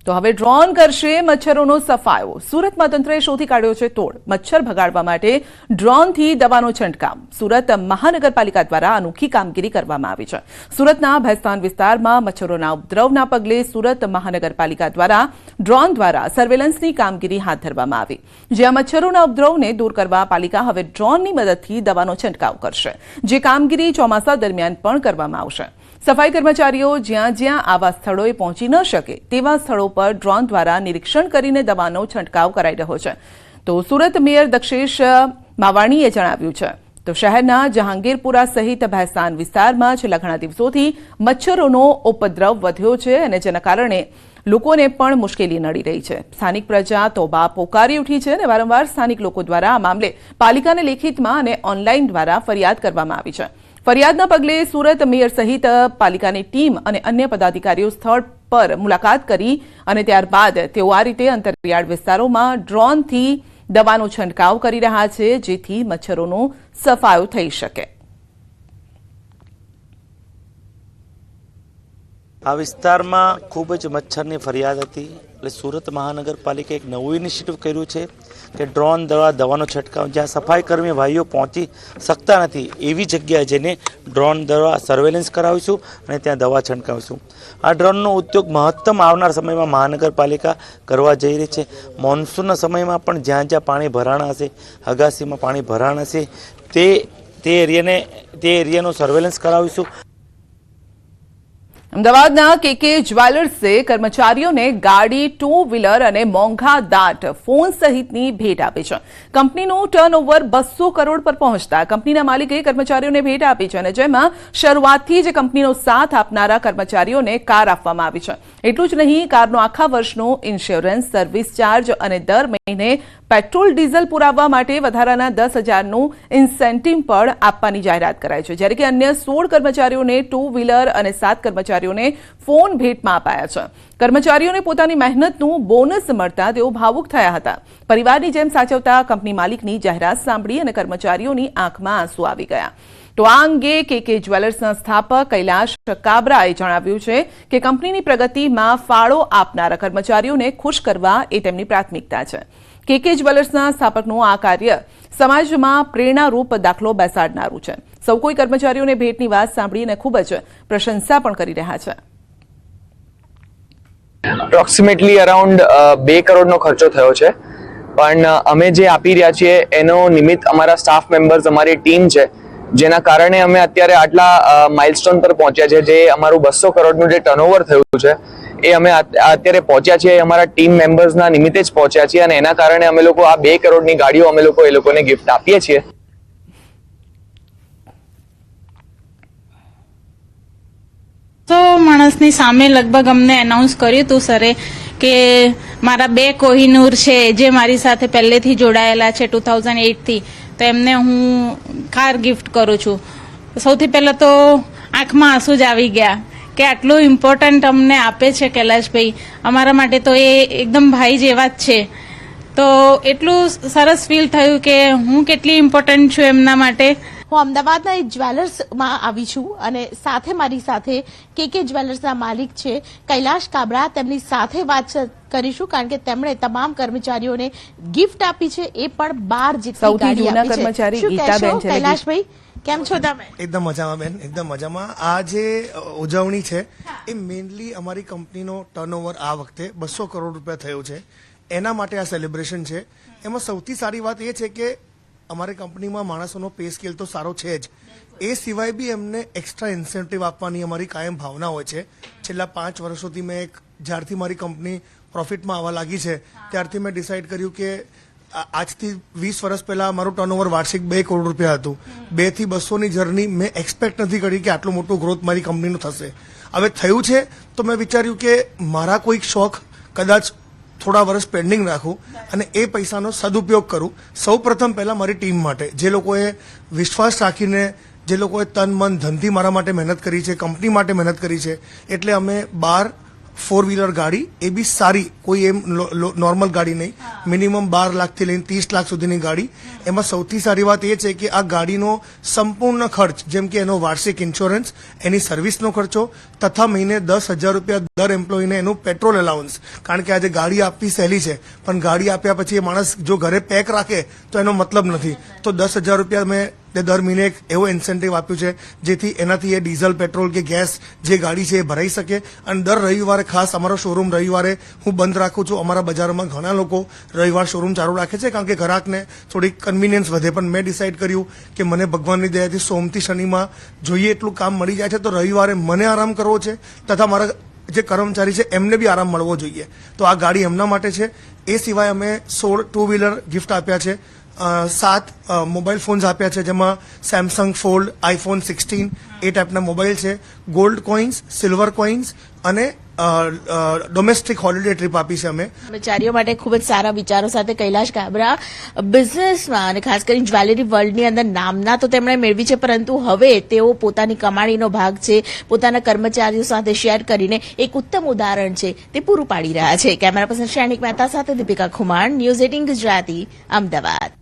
તો હવે ડ્રોન કરશે મચ્છરોનો સફાયો। સુરતમાં તંત્રએ શોધી કાઢ્યો છે તોડ। મચ્છર ભગાડવા માટે ડ્રોનથી દવાનો છંટકાવ। સુરત મહાનગરપાલિકા દ્વારા અનોખી કામગીરી કરવામાં આવી છે। સુરતના ભેસ્તાન વિસ્તારમાં મચ્છરોના ઉપદ્રવના પગલે સુરત મહાનગરપાલિકા દ્વારા ડ્રોન દ્વારા સર્વેલન્સની કામગીરી હાથ ધરવામાં આવી, જ્યાં મચ્છરોના ઉપદ્રવને દૂર કરવા પાલિકા હવે ડ્રોનની મદદથી દવાનો છંટકાવ કરશે, જે કામગીરી ચોમાસા દરમિયાન પણ કરવામાં આવશે। સફાઈ કર્મચારીઓ જ્યાં જ્યાં આવા સ્થળોએ પહોંચી ન શકે તેવા સ્થળો પર ડ્રોન દ્વારા નિરીક્ષણ કરીને દવાનો છંટકાવ કરાઈ રહ્યો છે। તો સુરત મેયર દક્ષેશ માવાણીએ જણાવ્યું છે તો શહેરના જહાંગીરપુરા સહિત ભેસ્તાન વિસ્તારમાં છેલ્લા ઘણા દિવસોથી મચ્છરોનો ઉપદ્રવ વધ્યો છે અને જેના કારણે લોકોને પણ મુશ્કેલી નડી રહી છે। સ્થાનિક પ્રજા તોબા પોકારી ઉઠી છે અને વારંવાર સ્થાનિક લોકો દ્વારા આ મામલે પાલિકાને લેખિતમાં અને ઓનલાઈન દ્વારા ફરિયાદ કરવામાં આવી છે। ફરિયાદના પગલે સુરત મેયર સહિત પાલિકાની ટીમ અને અન્ય પદાધિકારીઓ સ્થળ પર મુલાકાત કરી અને ત્યારબાદ તેઓ આ રીતે અંતરિયાળ વિસ્તારોમાં ડ્રોનથી દવાનો છંટકાવ કરી રહ્યા છે, જેથી મચ્છરોનો સફાયો થઈ શકે। આ વિસ્તારમાં ખૂબ જ મચ્છરની ફરિયાદ હતી, એટલે સુરત મહાનગરપાલિકાએ એક નવું ઇનિશિયેટિવ કર્યું છે કે ડ્રોન દ્વારા દવાનો છંટકાવ, જ્યાં સફાઈ કર્મી ભાઈઓ પહોંચી શકતા નથી એવી જગ્યાએ જઈને ડ્રોન દ્વારા સર્વેલન્સ કરાવીશું અને ત્યાં દવા છંટકાવીશું। આ ડ્રોનનો ઉદ્યોગ મહત્તમ આવનાર સમયમાં મહાનગરપાલિકા કરવા જઈ રહી છે। મોન્સૂનના સમયમાં પણ જ્યાં જ્યાં પાણી ભરાણા હશે, અગાસીમાં પાણી ભરાણા હશે, તે એરિયાનું સર્વેલન્સ કરાવીશું। અમદાવાદના કેકે જ્વેલર્સે કર્મચારીઓને ગાડી, ટુ વ્હીલર અને મોંઘા દાટ ફોન સહિતની ભેટ આપી છે। કંપનીનું ટર્નઓવર 200 કરોડ પર પહોંચતા કંપનીના માલિકે કર્મચારીઓને ભેટ આપી છે અને જેમાં શરૂઆતથી જ કંપનીનો સાથ આપનારા કર્મચારીઓને કાર આપવામાં આવી છે। એટલું જ નહીં, કારનો આખા વર્ષનો ઇન્સ્યોરન્સ, સર્વિસ ચાર્જ અને દર મહિને પેટ્રોલ ડીઝલ પુરાવવા માટે વધારાના 10,000નું ઇન્સેન્ટિવ પણ આપવાની જાહેરાત કરાઈ છે, જ્યારે કે અન્ય 16 કર્મચારીઓને ટુ વ્હીલર અને 7 કર્મચારીઓને ફોન ભેટમાં અપાયા છે। કર્મચારીઓને પોતાની મહેનતનું બોનસ મળતા તેઓ ભાવુક થયા હતા। પરિવારની જેમ સાચવતા કંપની માલિકની જાહેરાત સાંભળી અને કર્મચારીઓની આંખમાં આંસુ આવી ગયા। તો આ અંગે કેકે જ્વેલર્સના સ્થાપક કૈલાશ કાબરાએ જણાવ્યું છે કે કંપનીની પ્રગતિમાં ફાળો આપનારા કર્મચારીઓને ખુશ કરવા એ તેમની પ્રાથમિકતા છે। કેકે જ્વેલર્સના સ્થાપકનું આ કાર્ય સમાજમાં પ્રેરણારૂપ દાખલો બેસાડનારું છે। સૌ કોઈ કર્મચારીઓને ભેટની વાત સાંભળીને ખૂબ જ પ્રશંસા પણ કરી રહ્યા છે। એપ્રોક્સિમેટલી અરાઉન્ડ 2 કરોડનો ખર્ચો થયો છે, પણ અમે જે આપી રહ્યા છીએ એનો નિમિત્ત અમારા સ્ટાફ મેમ્બર્સ, અમારી ટીમ છે, જેના કારણે અમે અત્યારે આટલા માઇલસ્ટોન પર પહોંચ્યા છે। જે અમારું 200 કરોડનું જે ટર્નઓવર થયું છે એ અમે અત્યારે પહોંચ્યા છીએ, અમારા ટીમ મેમ્બર્સના નિમિત્તે જ પહોંચ્યા છીએ અને એના કારણે અમે લોકો આ 2 કરોડની ગાડીઓ અમે લોકો એ લોકોને ગિફ્ટ આપીએ છીએ। તો માણસની સામે લગભગ અમને એનાઉન્સ કર્યું હતું સરે કે મારા 2 કોહિનૂર છે જે મારી સાથે પહેલેથી જોડાયેલા છે 2008થી, તો એમને હું કાર ગિફ્ટ કરું છું। સૌથી પહેલાં તો આંખમાં આંસુ જ આવી ગયા કે આટલું ઇમ્પોર્ટન્ટ અમને આપે છે કૈલાશભાઈ, અમારા માટે તો એ એકદમ ભાઈ જેવા જ છે। તો એટલું સરસ ફીલ થયું કે હું કેટલી ઇમ્પોર્ટન્ટ છું એમના માટે। હું અમદાવાદના એક જ્વેલર્સમાં આવી છું અને સાથે મારી સાથે કેકે જ્વેલર્સના માલિક છે કૈલાશ કાબરા, તેમની સાથે વાત કરીશું કારણ કે તેમણે તમામ કર્મચારીઓને ગિફ્ટ આપી છે, એ પણ 12 જેટલી ગાડી આપી છે। શું કહેશો કૈલાશભાઈ, કેમ છો તમે? એકદમ મજામાં બેન, એકદમ મજામાં। આ જે ઉજવણી છે એ મેઇનલી અમારી કંપનીનો ટર્નઓવર આ વખતે 200 કરોડ રૂપિયા થયો છે, એના માટે આ સેલિબ્રેશન છે। એમાં સૌથી સારી વાત એ છે કે અમારી કંપનીમાં માણસોનો પે સ્કેલ તો સારો છે જ, એ સિવાય બી એમને એક્સ્ટ્રા ઇન્સેન્ટિવ આપવાની અમારી કાયમ ભાવના હોય છે। છેલ્લા 5 વર્ષોથી મેં જ્યારથી મારી કંપની પ્રોફિટમાં આવવા લાગી છે ત્યારથી મેં ડિસાઇડ કર્યું કે આજથી 20 વર્ષ પહેલા મારું ટર્નઓવર વાર્ષિક 2 કરોડ રૂપિયા હતું। 2 થી 200ની જર્ની મેં એક્સપેક્ટ નથી કરી કે આટલું મોટું ગ્રોથ મારી કંપનીનું થશે। હવે થયું છે તો મેં વિચાર્યું કે મારા કોઈક શોખ કદાચ થોડા વર્ષ પેન્ડિંગ રાખું અને એ પૈસાનો સદુપયોગ કરું। સૌ પ્રથમ પહેલાં મારી ટીમ માટે, જે લોકોએ વિશ્વાસ રાખીને, જે લોકોએ તન મન ધનથી મારા માટે મહેનત કરી છે, કંપની માટે મહેનત કરી છે, એટલે અમે 12 4 વ્હીલર ગાડી, એ બી સારી, કોઈ એમ નોર્મલ ગાડી નહીં, મિનિમમ 12 લાખથી લઈને 30 લાખ સુધીની ગાડી. એમાં સૌથી સારી વાત એ છે કે આ ગાડીનો સંપૂર્ણ ખર્ચ, જેમ કે એનો વાર્ષિક ઇન્સ્યોરન્સ, એની સર્વિસનો ખર્ચો તથા મહિને 10,000 રૂપિયા દર એમ્પ્લોયીને એનું પેટ્રોલ એલાઉન્સ, કારણ કે આજે ગાડી આપવી સહેલી છે પણ ગાડી આપ્યા પછી એ માણસ જો ઘરે પેક રાખે તો એનો મતલબ નથી. તો 10,000 રૂપિયા મેં દર મહિને એક એવો ઇન્સેન્ટિવ આપ્યું છે જેથી એનાથી એ ડીઝલ, પેટ્રોલ કે ગેસ જે ગાડી છે એ ભરાઈ શકે. અને દર રવિવારે ખાસ અમારો શોરૂમ રવિવારે હું બંધ રાખું છું. અમારા બજારમાં ઘણા લોકો રવિવાર શોરૂમ ચાલુ રાખે છે કારણ કે ગ્રાહકને થોડીક કન્વિનિયન્સ વધે, પણ મેં ડિસાઇડ કર્યું કે મને ભગવાનની દયાથી સોમથી શનિમાં જોઈએ એટલું કામ મળી જાય છે, તો રવિવારે મને આરામ કરવો છે તથા મારા જે કર્મચારી છે એમને બી આરામ મળવો જોઈએ. તો આ ગાડી એમના માટે છે. એ સિવાય અમે 16 ટુ વ્હીલર ગિફ્ટ આપ્યા છે, 7 મોબાઈલ ફોન્સ આપ્યા છે, જેમાં સેમસંગ ફોલ્ડ, આઈફોન 16 એ ટાઈપના મોબાઈલ છે, ગોલ્ડ કોઇન્સ, સિલ્વર કોઇન્સ અને ડોમેસ્ટિક હોલિડે ટ્રીપ આપી છે અમે. કર્મચારીઓ માટે ખૂબ જ સારા વિચારો સાથે કૈલાશ કાબરા બિઝનેસમાં અને ખાસ કરીને જ્વેલરી વર્લ્ડની અંદર નામના તો તેમણે મેળવી છે, પરંતુ હવે તેઓ પોતાની કમાણીનો ભાગ છે પોતાના કર્મચારીઓ સાથે શેર કરીને એક ઉત્તમ ઉદાહરણ છે તે પૂરું પાડી રહ્યા છે. કેમેરા પર્સન શ્રેણિક મહેતા સાથે દીપિકા ખુમાણ, ન્યૂઝ 18 ગુજરાતી, અમદાવાદ.